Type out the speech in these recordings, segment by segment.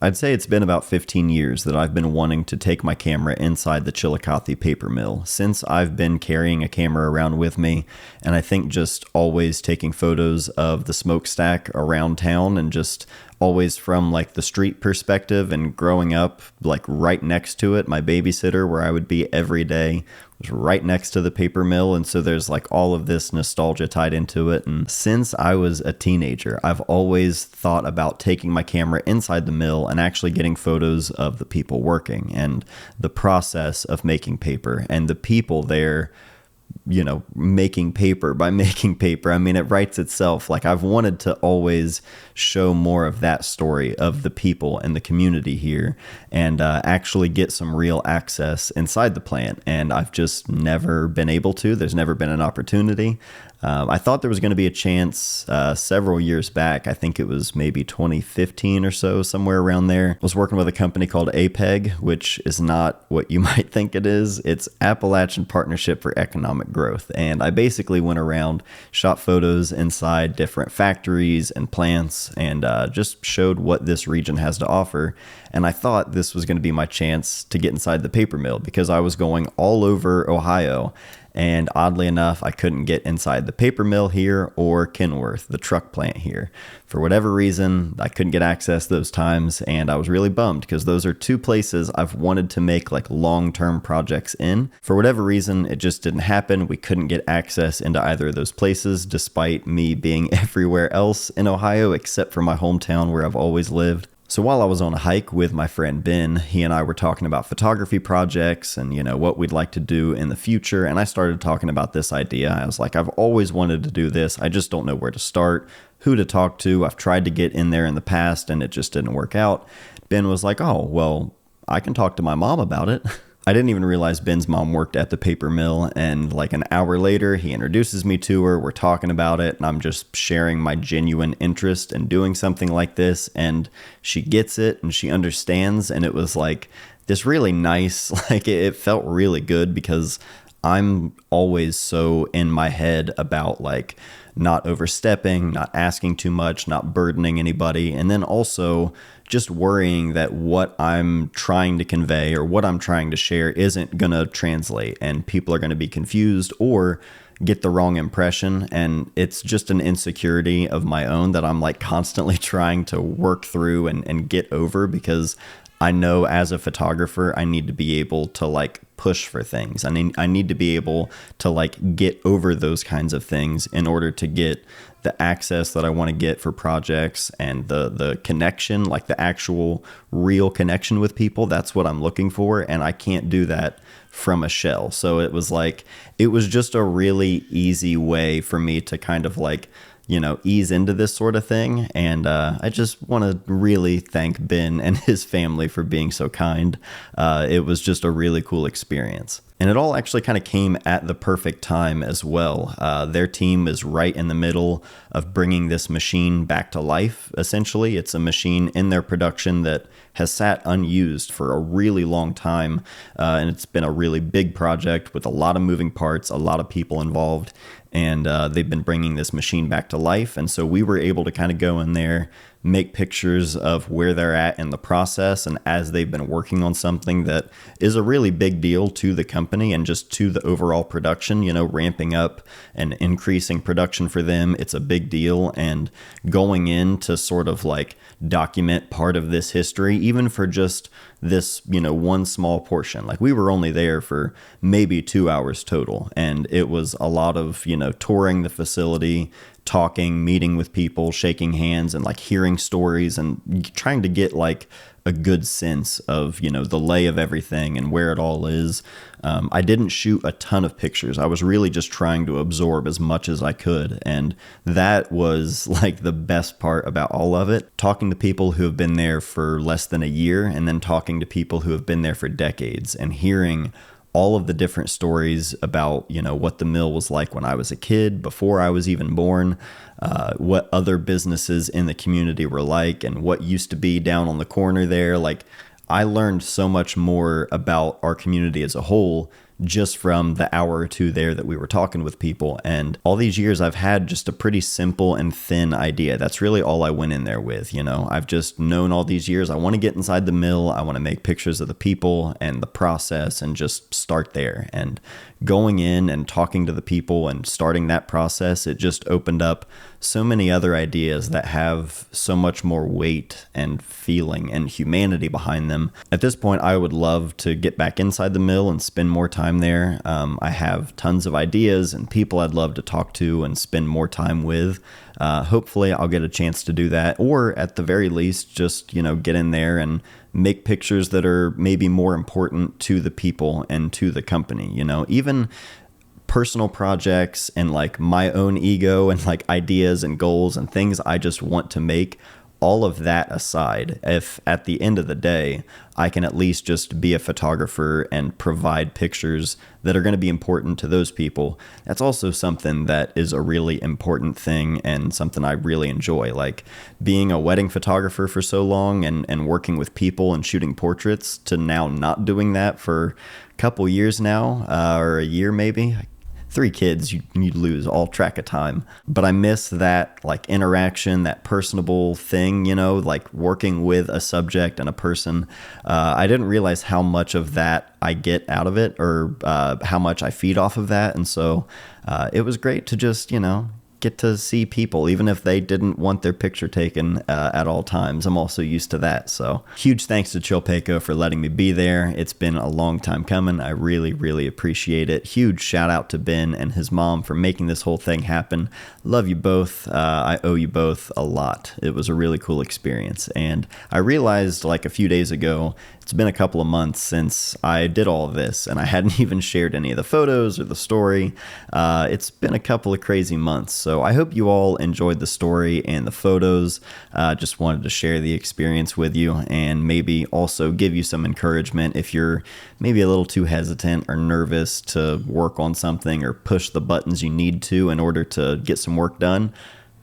I'd say it's been about 15 years that I've been wanting to take my camera inside the Chillicothe paper mill since I've been carrying a camera around with me. And I think just always taking photos of the smokestack around town and just always from like the street perspective, and growing up like right next to it, my babysitter where I would be every day was right next to the paper mill. And so there's like all of this nostalgia tied into it. And since I was a teenager, I've always thought about taking my camera inside the mill and actually getting photos of the people working and the process of making paper and the people there, you know, making paper. By making paper, I mean, it writes itself. Like, I've wanted to always show more of that story of the people and the community here, and actually get some real access inside the plant. And I've just never been able to. There's never been an opportunity. I thought there was going to be a chance several years back. I think it was maybe 2015 or so, somewhere around there. I was working with a company called APEG, which is not what you might think it is. It's Appalachian Partnership for Economic Growth. And I basically went around, shot photos inside different factories and plants, and just showed what this region has to offer. And I thought this was going to be my chance to get inside the paper mill, because I was going all over Ohio. And oddly enough, I couldn't get inside the paper mill here or Kenworth, the truck plant here. For whatever reason, I couldn't get access those times, and I was really bummed, because those are two places I've wanted to make like long-term projects in. For whatever reason, it just didn't happen. We couldn't get access into either of those places, despite me being everywhere else in Ohio except for my hometown where I've always lived. So while I was on a hike with my friend Ben, he and I were talking about photography projects and, you know, what we'd like to do in the future. And I started talking about this idea. I was like, I've always wanted to do this. I just don't know where to start, who to talk to. I've tried to get in there in the past and it just didn't work out. Ben was like, oh, well, I can talk to my mom about it. I didn't even realize Ben's mom worked at the paper mill, and like an hour later, he introduces me to her. We're talking about it, and I'm just sharing my genuine interest in doing something like this, and she gets it and she understands, and it was like this really nice, like it felt really good, because I'm always so in my head about like not overstepping, not asking too much, not burdening anybody, and then also just worrying that what I'm trying to convey or what I'm trying to share isn't going to translate, and people are going to be confused or get the wrong impression. And it's just an insecurity of my own that I'm like constantly trying to work through and get over, because I know as a photographer, I need to be able to like push for things. I need to be able to like get over those kinds of things in order to get the access that I want to get for projects, and the connection, like the actual real connection with people. That's what I'm looking for. And I can't do that from a shell. So it was just a really easy way for me to kind of like, you know, ease into this sort of thing. And I just want to really thank Ben and his family for being so kind. It was just a really cool experience. And it all actually kind of came at the perfect time as well. Their team is right in the middle of bringing this machine back to life, essentially. It's a machine in their production that has sat unused for a really long time. And it's been a really big project with a lot of moving parts, a lot of people involved. And they've been bringing this machine back to life. And so we were able to kind of go in there, make pictures of where they're at in the process, and as they've been working on something that is a really big deal to the company and just to the overall production, you know, ramping up and increasing production for them. It's a big deal. And going in to sort of like document part of this history, even for just this, you know, one small portion. Like, we were only there for maybe 2 hours total, and it was a lot of, you know, touring the facility, talking, meeting with people, shaking hands, and like hearing stories and trying to get like a good sense of, you know, the lay of everything and where it all is. I didn't shoot a ton of pictures. I was really just trying to absorb as much as I could. And that was like the best part about all of it. Talking to people who have been there for less than a year, and then talking to people who have been there for decades, and hearing all of the different stories about, you know, what the mill was like when I was a kid, before I was even born, what other businesses in the community were like, and what used to be down on the corner there. Like, I learned so much more about our community as a whole just from the hour or two there that we were talking with people. And all these years I've had just a pretty simple and thin idea. That's really all I went in there with. I've just known all these years I want to get inside the mill. I want to make pictures of the people and the process and just start there. And going in and talking to the people and starting that process, it just opened up so many other ideas that have so much more weight and feeling and humanity behind them. At this point, I would love to get back inside the mill and spend more time there. I have tons of ideas and people I'd love to talk to and spend more time with. Hopefully I'll get a chance to do that, or at the very least, just, get in there and make pictures that are maybe more important to the people and to the company. Even personal projects and like my own ego and like ideas and goals and things I just want to make. All of that aside, if at the end of the day, I can at least just be a photographer and provide pictures that are going to be important to those people, that's also something that is a really important thing and something I really enjoy. Like being a wedding photographer for so long and working with people and shooting portraits, to now not doing that for a couple years now, or a year maybe. 3 kids, you lose all track of time. But I miss that like interaction, that personable thing, like working with a subject and a person. I didn't realize how much of that I get out of it, or how much I feed off of that. And so it was great to just, get to see people, even if they didn't want their picture taken at all times. I'm also used to that. So huge thanks to Chilpeco for letting me be there. It's been a long time coming. I really, really appreciate it. Huge shout out to Ben and his mom for making this whole thing happen. Love you both. I owe you both a lot. It was a really cool experience. And I realized like a few days ago, it's been a couple of months since I did all of this, and I hadn't even shared any of the photos or the story. It's been a couple of crazy months, so I hope you all enjoyed the story and the photos. Just wanted to share the experience with you and maybe also give you some encouragement if you're maybe a little too hesitant or nervous to work on something or push the buttons you need to in order to get some work done.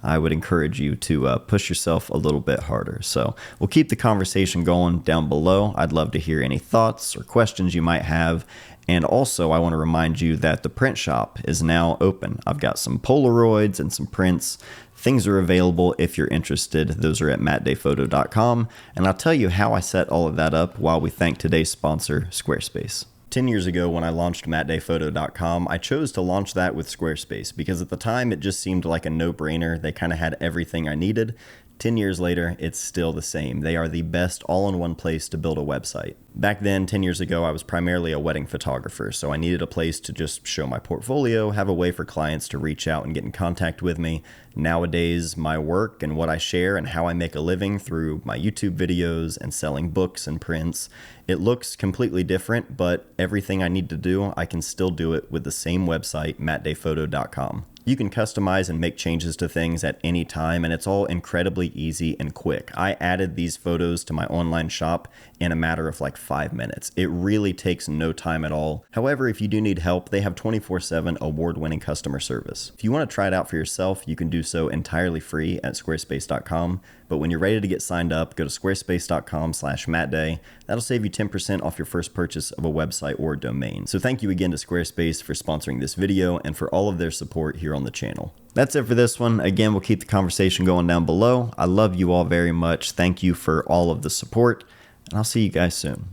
I would encourage you to push yourself a little bit harder. So we'll keep the conversation going down below. I'd love to hear any thoughts or questions you might have. And also, I want to remind you that the print shop is now open. I've got some Polaroids and some prints. Things are available if you're interested. Those are at mattdayphoto.com. And I'll tell you how I set all of that up while we thank today's sponsor, Squarespace. 10 years ago when I launched mattdayphoto.com, I chose to launch that with Squarespace because at the time it just seemed like a no-brainer. They kind of had everything I needed. 10 years later, it's still the same. They are the best all-in-one place to build a website. Back then, 10 years ago, I was primarily a wedding photographer, so I needed a place to just show my portfolio, have a way for clients to reach out and get in contact with me. Nowadays, my work and what I share and how I make a living through my YouTube videos and selling books and prints, it looks completely different, but everything I need to do, I can still do it with the same website, mattdayphoto.com. You can customize and make changes to things at any time, and it's all incredibly easy and quick. I added these photos to my online shop in a matter of like 5 minutes. It really takes no time at all. However, if you do need help, they have 24/7 award-winning customer service. If you want to try it out for yourself, you can do so entirely free at squarespace.com. But when you're ready to get signed up, go to squarespace.com/mattday. That'll save you 10% off your first purchase of a website or domain. So thank you again to Squarespace for sponsoring this video and for all of their support here on the channel. That's it for this one. Again, we'll keep the conversation going down below. I love you all very much. Thank you for all of the support, and I'll see you guys soon.